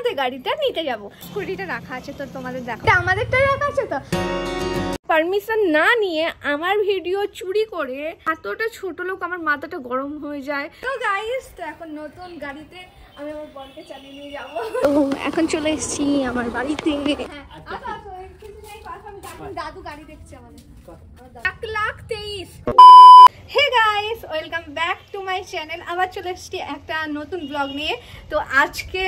আমাদের গাড়িটা নিতে যাব। স্কুটিটা রাখা আছে তো তোমাদের দেখো, আমাদেরটা রাখা আছে তো। পারমিশন না নিয়ে আমার ভিডিও চুরি করে, এতটা ছোট লোক, আমার মাথাটা গরম হয়ে যায়। তো গাইস, তো এখন নতুন গাড়িতে আমি আমার বোনকে চালিয়ে নিয়ে যাবো। তো এখন চলে এসেছি আমার বাড়িতে। দাদু গাড়ি দেখছে আমাদের 1,23,000। Hey guys, welcome back to my channel. আবার চলে এসেছি একটা নতুন ব্লগ নিয়ে। তো আজকে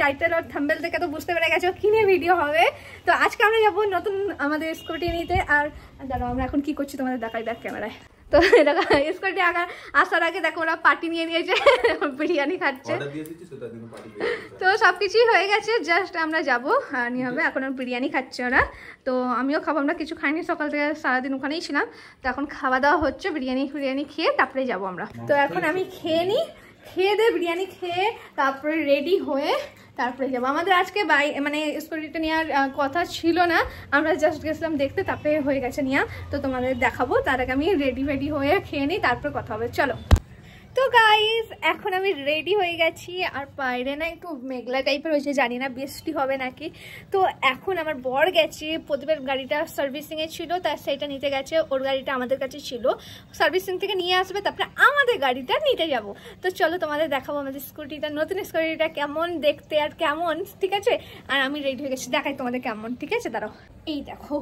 টাইটেল আর থাম্বনেল থেকে তো বুঝতে পেরে গেছো কি নিয়ে ভিডিও হবে। তো আজকে আমরা যাবো নতুন আমাদের স্কুটি নিতে। আর দাঁড়াও, আমরা এখন কি করছি তোমাদের দেখাই ব্যাক ক্যামেরায়। তো দেখো স্কুটি আসার আগে দেখো ওরা পার্টি নিয়ে নিয়েছে, বিরিয়ানি খাচ্ছে। তো সবকিছুই হয়ে গেছে, জাস্ট আমরা যাবো আর নিয়ে হবে। এখন বিরিয়ানি খাচ্ছে ওরা, তো আমিও খাবো। আমরা কিছু খাইনি, সকাল থেকে সারাদিন ওখানেই ছিলাম। তো এখন খাওয়া দাওয়া হচ্ছে, বিরিয়ানি খেয়ে তারপরে যাবো আমরা। তো এখন আমি খেয়ে নিই, খেয়ে দে বিরিয়ানি খেয়ে তারপরে রেডি হয়ে তারপরে যাবো। আমাদের আজকে মানে স্কুটিটা নেওয়ার কথা ছিল না, আমরা জাস্ট গেছিলাম দেখতে, তারপরে হয়ে গেছে নেওয়া। তো তোমাদের দেখাবো, তার আগে আমি রেডি হয়ে খেয়ে নিই, তারপর কথা হবে। চলো। তো গাইস, এখন আমি রেডি হয়ে গেছি। আর বাইরে না একটু মেঘলা টাইপের হয়েছে, জানি না বৃষ্টি হবে নাকি। তো এখন আমার বর গেছে, প্রদীপের গাড়িটা সার্ভিসিংয়ে ছিল, তার সেইটা নিতে গেছে। ওর গাড়িটা আমাদের কাছে ছিল, সার্ভিসিং থেকে নিয়ে আসবে, তারপরে আমাদের গাড়িটা নিতে যাব। তো চলো তোমাদের দেখাবো আমাদের স্কুটিটা, নতুন স্কুটিটা কেমন দেখতে আর কেমন, ঠিক আছে। আর আমি রেডি হয়ে গেছি, দেখাই তোমাদের কেমন, ঠিক আছে। দাঁড়াও, এই দেখো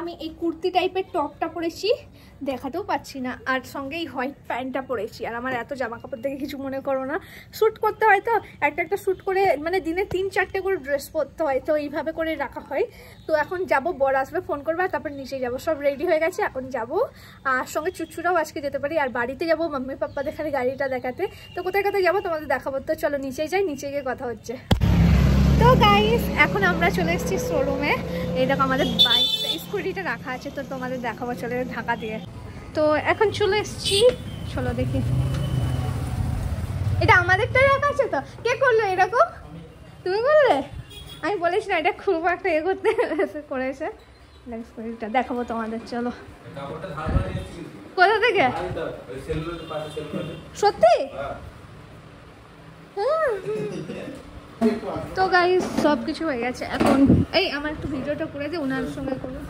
আমি এই কুর্তি টাইপের টপটা পরেছি, দেখাতেও পাচ্ছি না, আর সঙ্গে এই হোয়াইট প্যান্টটা পরেছি। আর আমার এত জামা কাপড় দেখে কিছু মনে করো না, শ্যুট করতে হয় তো, একটা শ্যুট করে মানে দিনে 3-4টে করে ড্রেস পরতে হয়, তো এইভাবে করে রাখা হয়। তো এখন যাব, বর আসবে, ফোন করবে, আর তারপর নিচে যাব। সব রেডি হয়ে গেছে, এখন যাব। আর সঙ্গে চুচুরাও আজকে যেতে পারি। আর বাড়িতে যাবো মাম্মি পাপ্পা দেখালে গাড়িটা দেখাতে। তো কোথায় কোথায় যাবো তোমাদের দেখাবো। তো চলো নিচেই যাই, নিচে গিয়ে কথা হচ্ছে। তো গাইস, এখন আমরা চলে এসেছি শোরুমে। এই দেখো আমাদের বাইকটা, স্কুটিটা রাখা আছে, তো তোমাদের দেখাবো, চলে ঢাকা দিয়ে। তো এখন চলে এসেছি, চলো দেখি। এটা আমাদেরটা রাখা আছে তো, কে করলো এরকম? তুমি করলে? আমি বলেছি না, এটা খুব একটা করতে করেছে। স্কুটিটা দেখাবো তোমাদের, চলো। কোথা থেকে? সত্যি? তো গাইস, সব কিছু হয়ে গেছে। এখন এই আমার একটু ভিডিওটা করে দিই, ওনার সঙ্গে করবো।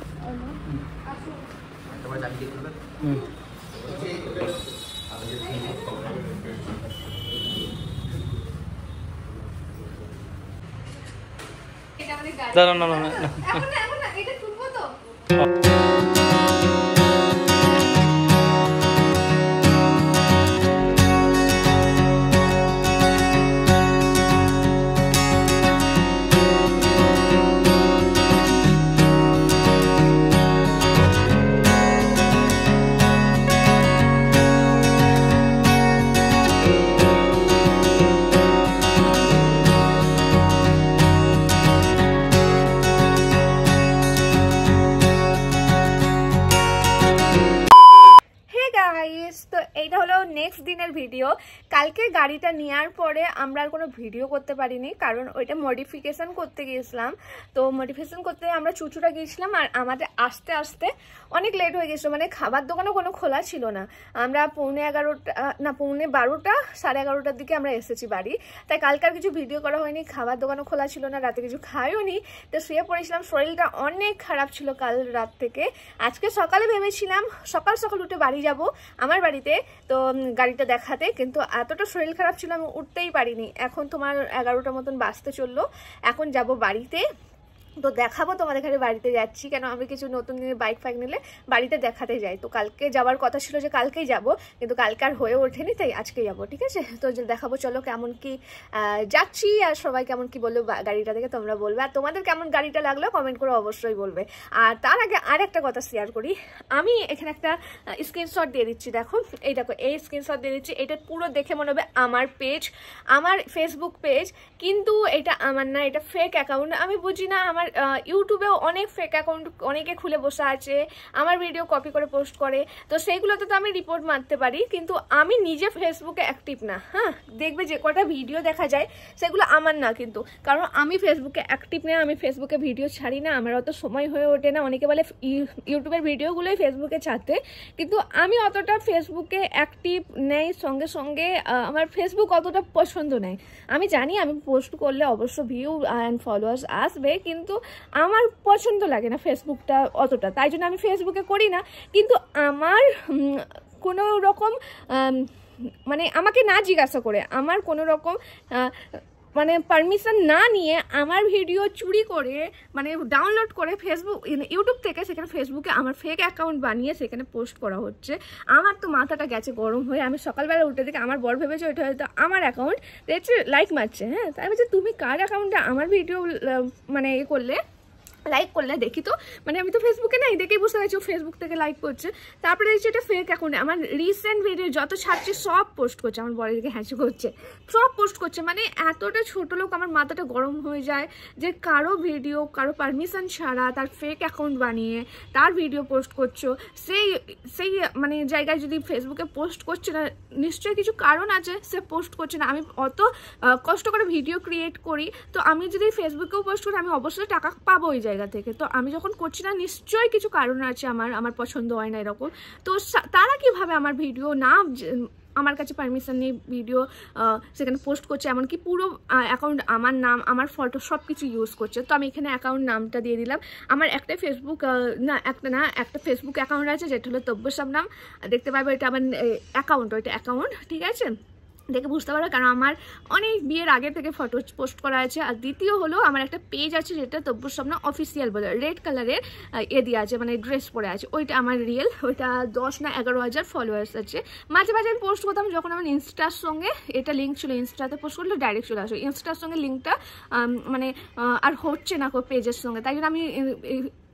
এটা তুলবো তো। তো এইটা হলো নেক্সট দিনের ভিডিও। কালকে গাড়িটা নেওয়ার পরে আমরা আর কোনো ভিডিও করতে পারিনি, কারণ ওইটা মডিফিকেশন করতে গিয়েছিলাম। তো মডিফিকেশন করতে আমরা চুচুড়া গিয়েছিলাম, আর আমাদের আসতে আসতে অনেক লেট হয়ে গেছিলো। মানে খাবার দোকানও কোনো খোলা ছিল না। আমরা পৌনে 12টা 11:30টার দিকে আমরা এসেছি বাড়ি। তাই কালকে আর কিছু ভিডিও করা হয়নি, খাবার দোকানও খোলা ছিল না, রাতে কিছু খাইও নি। তো শুয়ে পড়েছিলাম, শরীরটা অনেক খারাপ ছিল কাল রাত থেকে। আজকে সকালে ভেবেছিলাম সকাল সকাল উঠে বাড়ি যাব আমার বাড়িতে, তো গাড়িটা দেখাতে, কিন্তু এতটা শরীর খারাপ ছিল আমি উঠতেই পারিনি। এখন তোমার 11টার মতন বাজতে চললো, এখন যাব বাড়িতে। তো দেখাবো তোমাদের এখানে বাড়িতে যাচ্ছি, কেন আমি কিছু নতুন দিনের বাইক ফাইক নিলে বাড়িতে দেখাতে যাই। তো কালকে যাওয়ার কথা ছিল যে কালকেই যাব, কিন্তু কালকে আর হয়ে ওঠেনি, তাই আজকে যাব, ঠিক আছে। তো দেখাবো, চলো কেমন কি যাচ্ছি, আর সবাই কেমন কি বললো গাড়িটা দেখে তোমরা বলবে, আর তোমাদের কেমন গাড়িটা লাগলো কমেন্ট করে অবশ্যই বলবে। আর তার আগে আর একটা কথা শেয়ার করি, আমি এখানে একটা স্ক্রিনশট দিয়ে দিচ্ছি, দেখো এই দেখো, এই স্ক্রিনশট দিয়ে দিচ্ছি। এটা পুরো দেখে মনে হবে আমার পেজ, আমার ফেসবুক পেজ, কিন্তু এটা আমার না, এটা ফেক অ্যাকাউন্ট। আমি বুঝি না আমার আমার ইউটিউবেও অনেক ফেক অ্যাকাউন্ট অনেকে খুলে বসে আছে, আমার ভিডিও কপি করে পোস্ট করে, তো সেইগুলোতে তো আমি রিপোর্ট মারতে পারি, কিন্তু আমি নিজে ফেসবুকে অ্যাক্টিভ না। হ্যাঁ, দেখবে যে কটা ভিডিও দেখা যায় সেগুলো আমার না, কিন্তু কারণ আমি ফেসবুকে অ্যাক্টিভ না, আমি ফেসবুকে ভিডিও ছাড়ি না, আমার অত সময় হয়ে ওঠে না। অনেকে বলে ইউটিউবের ভিডিওগুলোই ফেসবুকে ছাড়তে, কিন্তু আমি অতটা ফেসবুকে অ্যাক্টিভ নেই, সঙ্গে সঙ্গে আমার ফেসবুক অতটা পছন্দ নেই। আমি জানি আমি পোস্ট করলে অবশ্য ভিউ অ্যান্ড ফলোয়ার্স আসবে, কিন্তু আমার পছন্দ লাগে না ফেসবুকটা অতটা, তাই জন্য আমি ফেসবুকে করি না। কিন্তু আমার কোনো রকম মানে আমাকে না জিজ্ঞাসা করে, আমার কোনো রকম মানে পারমিশন না নিয়ে আমার ভিডিও চুরি করে মানে ডাউনলোড করে ফেসবুক ইউটিউব থেকে সেখানে ফেসবুকে আমার ফেক অ্যাকাউন্ট বানিয়ে সেখানে পোস্ট করা হচ্ছে। আমার তো মাথাটা গেছে গরম হয়ে। আমি সকালবেলা উঠে দেখে আমার বর ভেবেছে ওইটা হয়তো আমার অ্যাকাউন্ট, দেখছে লাইক মারছে। হ্যাঁ, তাই বলছে তুমি কার অ্যাকাউন্টে আমার ভিডিও মানে এ করলে, লাইক করলে, দেখি তো, মানে আমি তো ফেসবুকে নাই, দেখেই বুঝতে পারছি ও ফেসবুক থেকে লাইক করছে। তারপরে দেখছি এটা ফেক অ্যাকাউন্টে আমার রিসেন্ট ভিডিও যত ছাড়ছে সব পোস্ট করছে, আমার বরের দিকে হ্যাঁচি করছে, সব পোস্ট করছে। মানে এতটা ছোট লোক, আমার মাথাটা গরম হয়ে যায় যে কারো ভিডিও কারো পারমিশন ছাড়া তার ফেক অ্যাকাউন্ট বানিয়ে তার ভিডিও পোস্ট করছো, সেই মানে জায়গায় যদি ফেসবুকে পোস্ট করছে না, নিশ্চয়ই কিছু কারণ আছে সে পোস্ট করছে না। আমি অত কষ্ট করে ভিডিও ক্রিয়েট করি, তো আমি যদি ফেসবুকেও পোস্ট করি আমি অবশ্যই টাকা পাবো ওই জায়গা থেকে। তো আমি যখন করছি না, নিশ্চয়ই কিছু কারণ আছে, আমার পছন্দ হয় না এরকম। তো তারা কিভাবে আমার ভিডিও না আমার কাছে পারমিশন নিয়ে ভিডিও সেখানে পোস্ট করছে, এমনকি পুরো অ্যাকাউন্ট আমার নাম আমার ফটো সব কিছু ইউজ করছে। তো আমি এখানে অ্যাকাউন্ট নামটা দিয়ে দিলাম। আমার একটা ফেসবুক একটা ফেসবুক অ্যাকাউন্ট আছে যেটা হলো তব্য শবনম, দেখতে পাবে এটা আমার অ্যাকাউন্ট, ওইটা অ্যাকাউন্ট, ঠিক আছে, দেখে বুঝতে পারবে, কারণ আমার অনেক বিয়ের আগে থেকে ফটো পোস্ট করা আছে। আর দ্বিতীয় হলো আমার একটা পেজ আছে যেটা তব্য শবনম অফিসিয়াল বলে, রেড কালারের দিয়ে আছে, মানে ড্রেস পরে আছে, ওইটা আমার রিয়েল, ওইটা 10 না 11,000 ফলোয়ার্স আছে। মাঝে মাঝে আমি পোস্ট করতাম যখন আমার ইনস্টার সঙ্গে এটা লিঙ্ক ছিল, ইনস্টাতে পোস্ট করলে ডাইরেক্ট চলে আসে, ইনস্টার সঙ্গে লিঙ্কটা মানে আর হচ্ছে না পেজের সঙ্গে, তাই জন্য আমি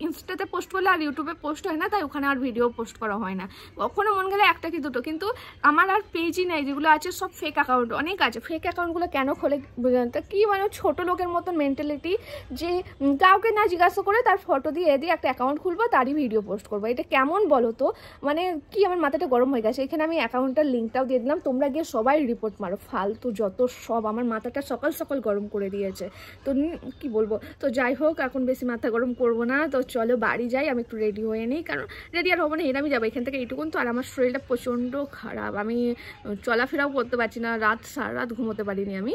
ইনস্টাতে পোস্ট করলে আর ইউটিউবে পোস্ট হয় না, তাই ওখানে আর ভিডিও পোস্ট করা হয় না। কখনো মন গেলে একটা কি দুটো, কিন্তু আমার আর পেজই নেই, যেগুলো আছে সব ফেক অ্যাকাউন্ট, অনেক আছে। ফেক অ্যাকাউন্টগুলো কেন খোলে তা কি, মানে ছোট লোকের মতন মেন্টালিটি, যে কাউকে না জিজ্ঞাসা করে তার ফটো দিয়ে একটা অ্যাকাউন্ট খুলবো, তারই ভিডিও পোস্ট করবো, এটা কেমন বলো তো? মানে কি, আমার মাথাটা গরম হয়ে গেছে। এখানে আমি অ্যাকাউন্টটার লিঙ্কটাও দিয়ে দিলাম, তোমরা গিয়ে সবাই রিপোর্ট মারো, ফালতু যত সব, আমার মাথাটা সকাল সকাল গরম করে দিয়েছে। তো কি বলবো, তো যাই হোক, এখন বেশি মাথা গরম করবো না, তো চলো বাড়ি যাই, আমি একটু রেডি হয়ে নিই, কারণ রেডি আর হবো না, আমি যাবো এখান থেকে এইটুকুন। তো আর আমার শরীরটা প্রচণ্ড খারাপ, আমি চলাফেরাও করতে পারছি না, সারা রাত ঘুমোতে পারিনি আমি।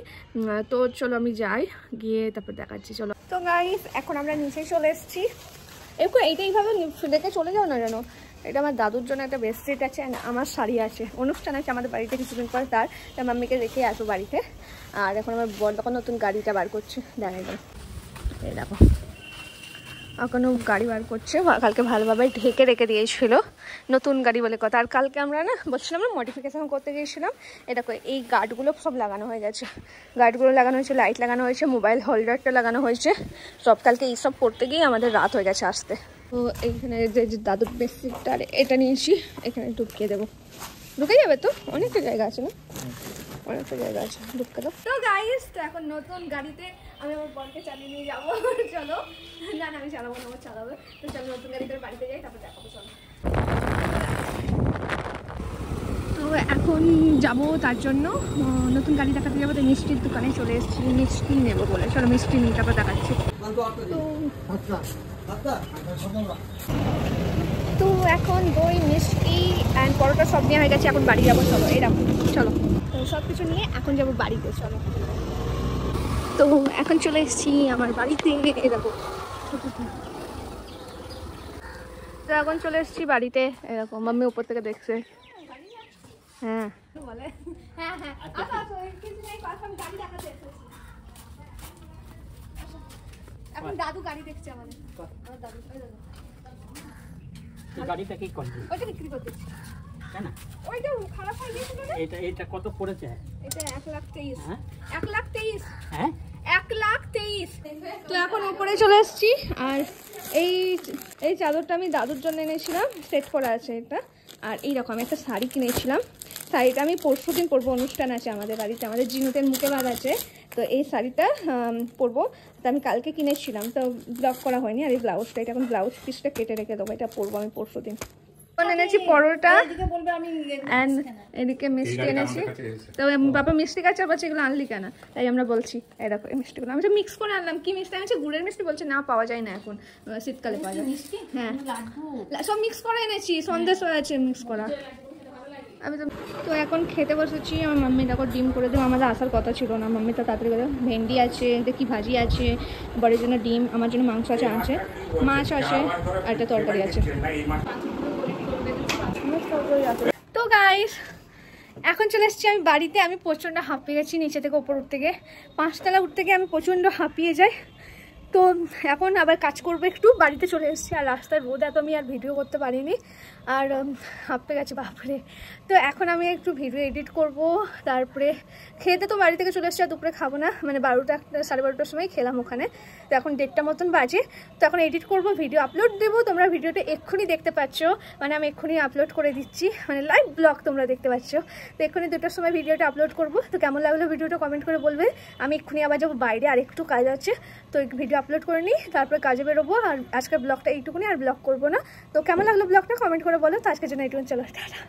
তো চলো আমি যাই, গিয়ে তারপর দেখাচ্ছি, চলো। তো গাইস এখন আমরা নিচে চলে এসেছি, একটু এইভাবে রেখে চলে যাও না যেন। এটা আমার দাদুর জন্য একটা বেডশিট আছে, আমার শাড়ি আছে, অনুষ্ঠান আছে আমাদের বাড়িতে কিছুদিন পরে, তার মাম্মিকে রেখে আসবো বাড়িতে। আর এখন আমার বড় তখন নতুন গাড়িটা বার করছে, দেখাই দাও, এই দেখো এখনও গাড়ি বার করছে, কালকে ভালোভাবে ঢেকে রেখে দিয়েছিল, নতুন গাড়ি বলে কথা। আর কালকে আমরা না বলছিলাম না মডিফিকেশান করতে গিয়েছিলাম, এটা এই গার্ডগুলো সব লাগানো হয়ে গেছে, গার্ডগুলো লাগানো হয়েছে, লাইট লাগানো হয়েছে, মোবাইল হোল্ডারটা লাগানো হয়েছে, সব কালকে এইসব করতে গিয়ে আমাদের রাত হয়ে গেছে আসতে। তো এইখানে যে দাদুর বেডশিটটা এটা নিয়েছি, এখানে ঢুকিয়ে দেবো, ঢুকে যাবে তো, অনেকটা জায়গা আছে না, অনেকটা জায়গা আছে, ঢুকে দাও। তো গাইস, তো এখন নতুন গাড়িতে আমি আমার বরকে চালিয়ে নিয়ে যাবো, চলো। না আমি চালাবো না, চালাবে, তো চলো নতুন গাড়িতে বাড়িতে যাই, তারপর দেখাবো, চলো। তো এখন যাবো, তার জন্য নতুন গাড়ি দেখাতে যাবো, তো মিষ্টির দোকানে চলে এসেছি, মিষ্টি নেবো বলে, চলো মিষ্টি নিয়ে তারপর দেখাচ্ছি। তো এখন দই, মিষ্টি অ্যান্ড পরোটা সব নেওয়া হয়ে গেছে, এখন বাড়ি যাবো, চলো এরকম, চলো। তো সব কিছু নিয়ে এখন যাবো বাড়িতে, চলো। তো এখন চলে এসেছি আমার বাড়িতে, এরকম। তো এখন চলে এসেছি বাড়িতে, এরকম মাম্মি উপর থেকে দেখছে। হ্যাঁ বলে, হ্যাঁ হ্যাঁ, এখন দাদু গাড়ি দেখছে আমাদের, দাদু গাড়িটা কি করবে, ওইটা বিক্রি করতে, কেন ওইটা খারাপ হয়ে গিয়েছিল না, এটা কত পড়েছে, এটা 1,23,000, হ্যাঁ 1,23,000, হ্যাঁ 1,23,000। তো এখন উপরে চলে এসেছি, আর এই চাদরটা আমি দাদুর জন্য এনেছিলাম, সেট করা আছে এটা। আর এইরকম একটা শাড়ি কিনেছিলাম, শাড়িটা আমি পরশুদিন পরবো, অনুষ্ঠান আছে আমাদের বাড়িতে, আমাদের জিনুতের মুখে বাঁধ আছে, তো এই শাড়িটা পরবো, তো আমি কালকে কিনেছিলাম, তো ব্লগ করা হয়নি। আর এই ব্লাউজটা, এটা এখন ব্লাউজ পিসটা কেটে রেখে দেবো, এটা পরবো আমি পরশু দিন। এনেছি পরোটা, এদিকে মিষ্টি এনেছি। তো বাবা মিষ্টি কাছে বলছে এগুলো আনলি কেন, তাই আমরা বলছি এই দেখো এই মিষ্টিগুলো আমি তো মিক্স করে আনলাম। কি মিষ্টি এনেছে? গুড়ের মিষ্টি। বলছে না পাওয়া যায় না এখন, শীতকালে পাওয়া যায়। হ্যাঁ সব মিক্স করে এনেছি, সন্দেশ আছে মিক্স করা। আমি তো এখন খেতে বসেছি। আমার মাম্মি দেখো ডিম করে দেবো, আমাদের আসার কথা ছিল না। মাম্মি তো তাড়াতাড়ি করে ভেন্ডি আছে, দেখি ভাজি আছে, বড়ের জন্য ডিম, আমার জন্য মাংস আছে, মাছ আছে, আর একটা তরকারি আছে। তো গাইস এখন চলে এসেছি আমি বাড়িতে। আমি প্রচণ্ড হাঁপিয়ে গেছি, নিচে থেকে ওপর উঠতে গিয়ে, 5 তলা উঠতে গিয়ে আমি প্রচণ্ড হাঁপিয়ে যাই। তো এখন আবার কাজ করবো একটু, বাড়িতে চলে এসেছি। আর রাস্তার রোদ এত, আমি আর ভিডিও করতে পারিনি, আর হাঁপতে গেছে বাপরে। তো এখন আমি একটু ভিডিও এডিট করব, তারপরে খেতে তো বাড়ি থেকে চলে এসেছি, আর দুপুরে খাবো না, মানে 12টা 12:30টার সময় খেলাম ওখানে। তো এখন 1:30টা মতন বাজে। তো এখন এডিট করব, ভিডিও আপলোড দেবো। তোমরা ভিডিওটা এক্ষুনি দেখতে পাচ্ছ, মানে আমি এক্ষুনি আপলোড করে দিচ্ছি, মানে লাইভ ব্লগ তোমরা দেখতে পাচ্ছ। তো এক্ষুনি 2টার সময় ভিডিওটা আপলোড করব। তো কেমন লাগলো ভিডিওটা কমেন্ট করে বলবে। আমি এক্ষুনি আবার যাবো বাইরে, আর একটু কাজ আছে, তো ভিডিও আপলোড করে নিই, তারপরে কাজে বেরোবো। আর আজকের ব্লগটা এইটুকুনি, আর ব্লগ করবো না। তো কেমন লাগলো ব্লগটা কমেন্ট করে বলো। তো আজকের জন্য এইটুকুনি, চলো টাটা।